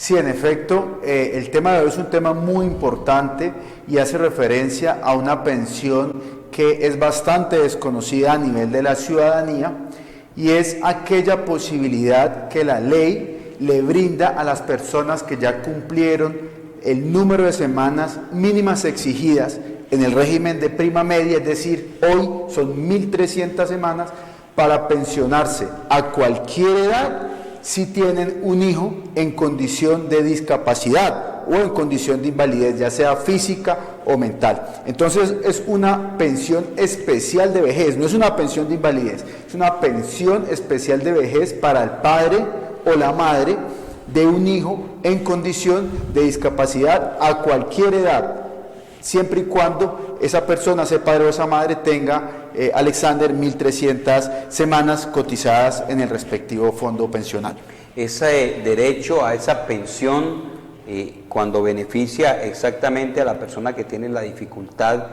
Sí, en efecto, el tema de hoy es un tema muy importante y hace referencia a una pensión que es bastante desconocida a nivel de la ciudadanía, y es aquella posibilidad que la ley le brinda a las personas que ya cumplieron el número de semanas mínimas exigidas en el régimen de prima media, es decir, hoy son 1.300 semanas para pensionarse a cualquier edad si tienen un hijo en condición de discapacidad o en condición de invalidez, ya sea física o mental. Entonces es una pensión especial de vejez, no es una pensión de invalidez, es una pensión especial de vejez para el padre o la madre de un hijo en condición de discapacidad a cualquier edad, siempre y cuando esa persona, ese padre o esa madre, tenga, Alexander, 1.300 semanas cotizadas en el respectivo fondo pensional. Ese derecho a esa pensión, cuando beneficia exactamente a la persona que tiene la dificultad,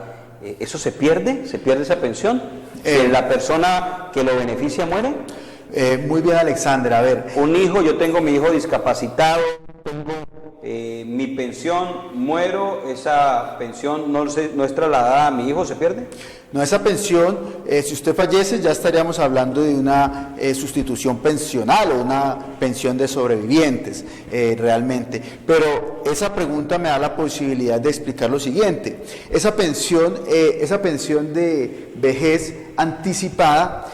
¿eso se pierde? ¿Se pierde esa pensión? Si la persona que lo beneficia muere. Muy bien, Alexander. A ver, Yo tengo mi hijo discapacitado, tengo mi pensión, muero, esa pensión no es trasladada a mi hijo, ¿se pierde? No, esa pensión, si usted fallece, ya estaríamos hablando de una sustitución pensional o una pensión de sobrevivientes, realmente. Pero esa pregunta me da la posibilidad de explicar lo siguiente. Esa pensión de vejez anticipada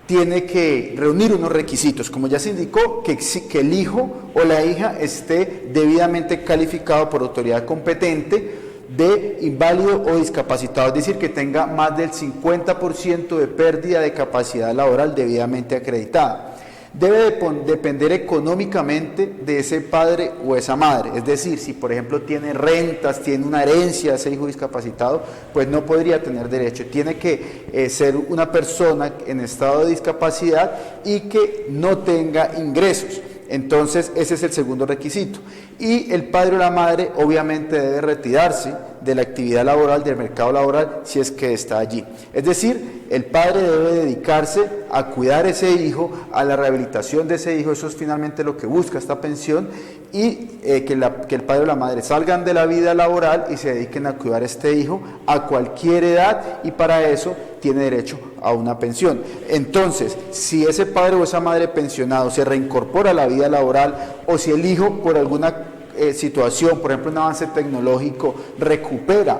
tiene que reunir unos requisitos, como ya se indicó, que el hijo o la hija esté debidamente calificado por autoridad competente de inválido o discapacitado, es decir, que tenga más del 50% de pérdida de capacidad laboral debidamente acreditada. Debe depender económicamente de ese padre o esa madre, es decir, si por ejemplo tiene rentas, tiene una herencia ese hijo discapacitado, pues no podría tener derecho. Tiene que ser una persona en estado de discapacidad y que no tenga ingresos. Entonces ese es el segundo requisito. Y el padre o la madre obviamente debe retirarse de la actividad laboral, del mercado laboral, si es que está allí. Es decir, el padre debe dedicarse a cuidar ese hijo, a la rehabilitación de ese hijo, eso es finalmente lo que busca esta pensión, y que el padre o la madre salgan de la vida laboral y se dediquen a cuidar a este hijo a cualquier edad, y para eso tiene derecho a una pensión. Entonces, si ese padre o esa madre pensionado se reincorpora a la vida laboral, o si el hijo por alguna situación, por ejemplo un avance tecnológico, recupera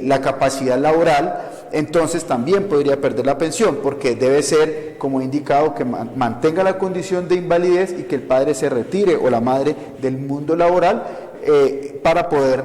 la capacidad laboral, entonces también podría perder la pensión, porque debe ser, como he indicado, que mantenga la condición de invalidez y que el padre se retire o la madre del mundo laboral para poder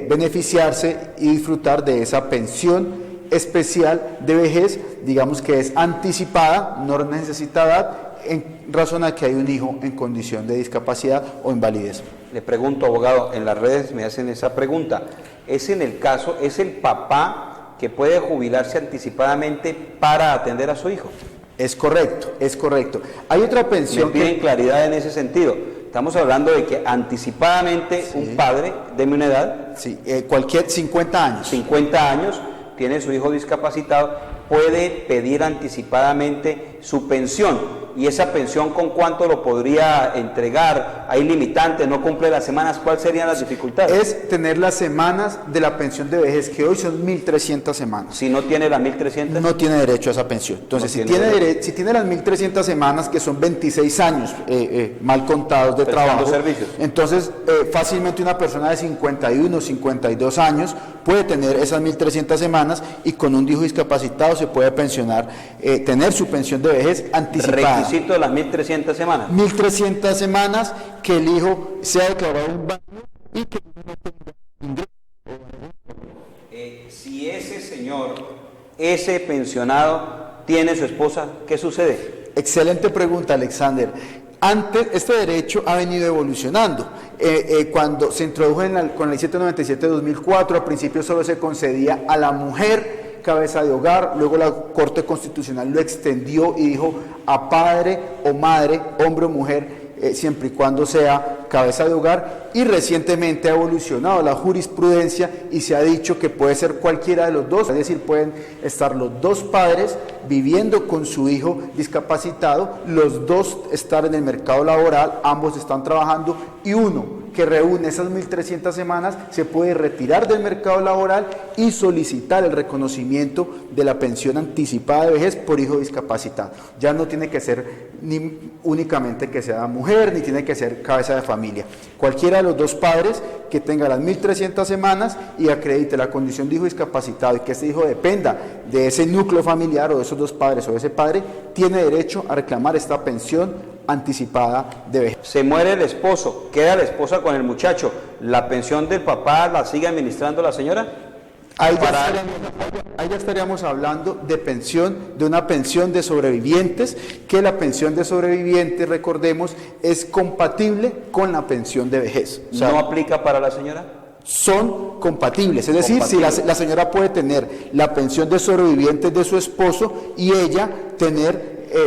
beneficiarse y disfrutar de esa pensión especial de vejez, digamos que es anticipada, no necesita edad, en razón a que hay un hijo en condición de discapacidad o invalidez. Le pregunto, abogado, en las redes me hacen esa pregunta. ¿Es el papá que puede jubilarse anticipadamente para atender a su hijo? Es correcto, es correcto. Hay otra pensión. Me piden claridad en ese sentido. Estamos hablando de que anticipadamente un padre, deme una edad. Sí, cualquier 50 años. 50 años, tiene su hijo discapacitado, puede pedir anticipadamente su pensión. ¿Y esa pensión con cuánto lo podría entregar? ¿Hay limitantes? ¿No cumple las semanas? ¿Cuáles serían las dificultades? Es tener las semanas de la pensión de vejez, que hoy son 1.300 semanas. Si no tiene las 1.300... No tiene derecho a esa pensión. Entonces, si tiene las 1.300 semanas, que son 26 años mal contados de trabajo, servicios, entonces fácilmente una persona de 51, 52 años puede tener esas 1.300 semanas y con un hijo discapacitado se puede pensionar, tener su pensión de vejez anticipada. Requisito de las 1.300 semanas. 1.300 semanas, que el hijo sea declarado inválido y que no tenga ingresos. Si ese señor, ese pensionado, tiene su esposa, ¿qué sucede? Excelente pregunta, Alexander. Antes, este derecho ha venido evolucionando. Cuando se introdujo con la ley 797 de 2004, al principio solo se concedía a la mujer cabeza de hogar, luego la Corte Constitucional lo extendió y dijo a padre o madre, hombre o mujer, siempre y cuando sea cabeza de hogar, y recientemente ha evolucionado la jurisprudencia y se ha dicho que puede ser cualquiera de los dos, es decir, pueden estar los dos padres viviendo con su hijo discapacitado, los dos estar en el mercado laboral, ambos están trabajando, y uno que reúne esas 1.300 semanas se puede retirar del mercado laboral y solicitar el reconocimiento de la pensión anticipada de vejez por hijo discapacitado. Ya no tiene que ser ni únicamente que sea mujer, ni tiene que ser cabeza de familia. Cualquiera de los dos padres que tenga las 1.300 semanas y acredite la condición de hijo discapacitado y que ese hijo dependa de ese núcleo familiar o de esos dos padres o de ese padre, tiene derecho a reclamar esta pensión anticipada de vejez. Se muere el esposo, queda la esposa con el muchacho, ¿la pensión del papá la sigue administrando la señora? Ahí ya estaríamos hablando de una pensión de sobrevivientes, que la pensión de sobrevivientes, recordemos, es compatible con la pensión de vejez. O sea, ¿no aplica para la señora? Son compatibles, es decir, si la señora puede tener la pensión de sobrevivientes de su esposo y ella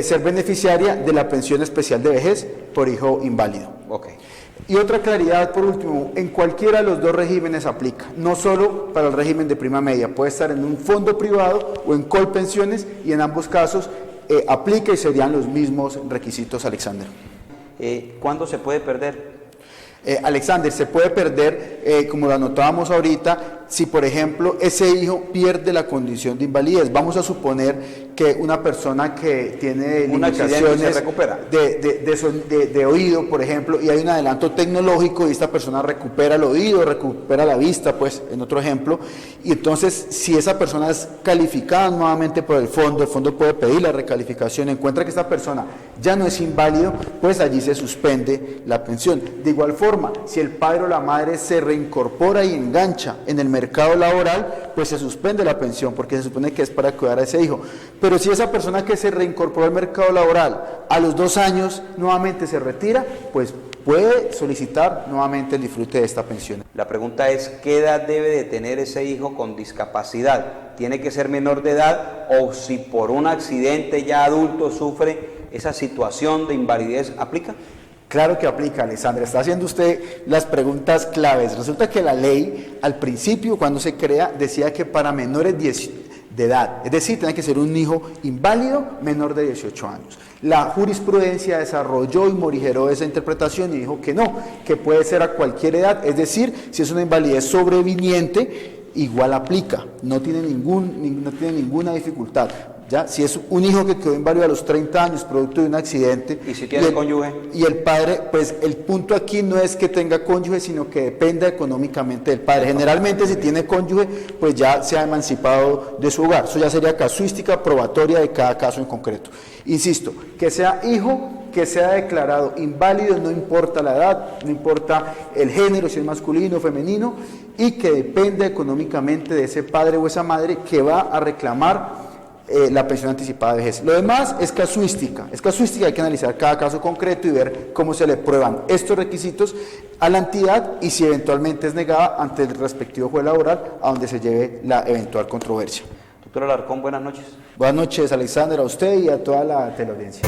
ser beneficiaria de la pensión especial de vejez por hijo inválido. Okay. Y otra claridad, por último, en cualquiera de los dos regímenes aplica, no solo para el régimen de prima media, puede estar en un fondo privado o en Colpensiones, y en ambos casos aplica y serían los mismos requisitos, Alexander. ¿Cuándo se puede perder? Alexander, se puede perder, como lo anotábamos ahorita, si por ejemplo ese hijo pierde la condición de invalidez. Vamos a suponer que una persona que tiene limitaciones de oído, por ejemplo, y hay un adelanto tecnológico y esta persona recupera el oído, recupera la vista, pues en otro ejemplo, y entonces si esa persona es calificada nuevamente por el fondo puede pedir la recalificación, encuentra que esta persona ya no es inválido, pues allí se suspende la pensión. De igual forma, si el padre o la madre se reincorpora y engancha en el mercado laboral, pues se suspende la pensión, porque se supone que es para cuidar a ese hijo. Pero si esa persona que se reincorporó al mercado laboral a los 2 años nuevamente se retira, pues puede solicitar nuevamente el disfrute de esta pensión. La pregunta es, ¿qué edad debe de tener ese hijo con discapacidad? ¿Tiene que ser menor de edad o si por un accidente ya adulto sufre esa situación de invalidez, aplica? Claro que aplica, Alexandra, está haciendo usted las preguntas claves. Resulta que la ley, al principio, cuando se crea, decía que para menores de edad, es decir, tiene que ser un hijo inválido menor de 18 años. La jurisprudencia desarrolló y morigeró esa interpretación y dijo que no, que puede ser a cualquier edad, es decir, si es una invalidez sobreviniente, igual aplica, no tiene ninguna dificultad. ¿Ya? Si es un hijo que quedó inválido a los 30 años producto de un accidente. ¿Y si tiene cónyuge? Y el padre, pues el punto aquí no es que tenga cónyuge, sino que dependa económicamente del padre. Generalmente si tiene cónyuge, pues ya se ha emancipado de su hogar. Eso ya sería casuística probatoria de cada caso en concreto. Insisto, que sea hijo, que sea declarado inválido, no importa la edad, no importa el género, si es masculino o femenino, y que dependa económicamente de ese padre o esa madre que va a reclamar la pensión anticipada de vejez. Lo demás es casuística, hay que analizar cada caso concreto y ver cómo se le prueban estos requisitos a la entidad y si eventualmente es negada ante el respectivo juez laboral a donde se lleve la eventual controversia. Doctor Alarcón, buenas noches. Buenas noches, Alexander, a usted y a toda la teleaudiencia.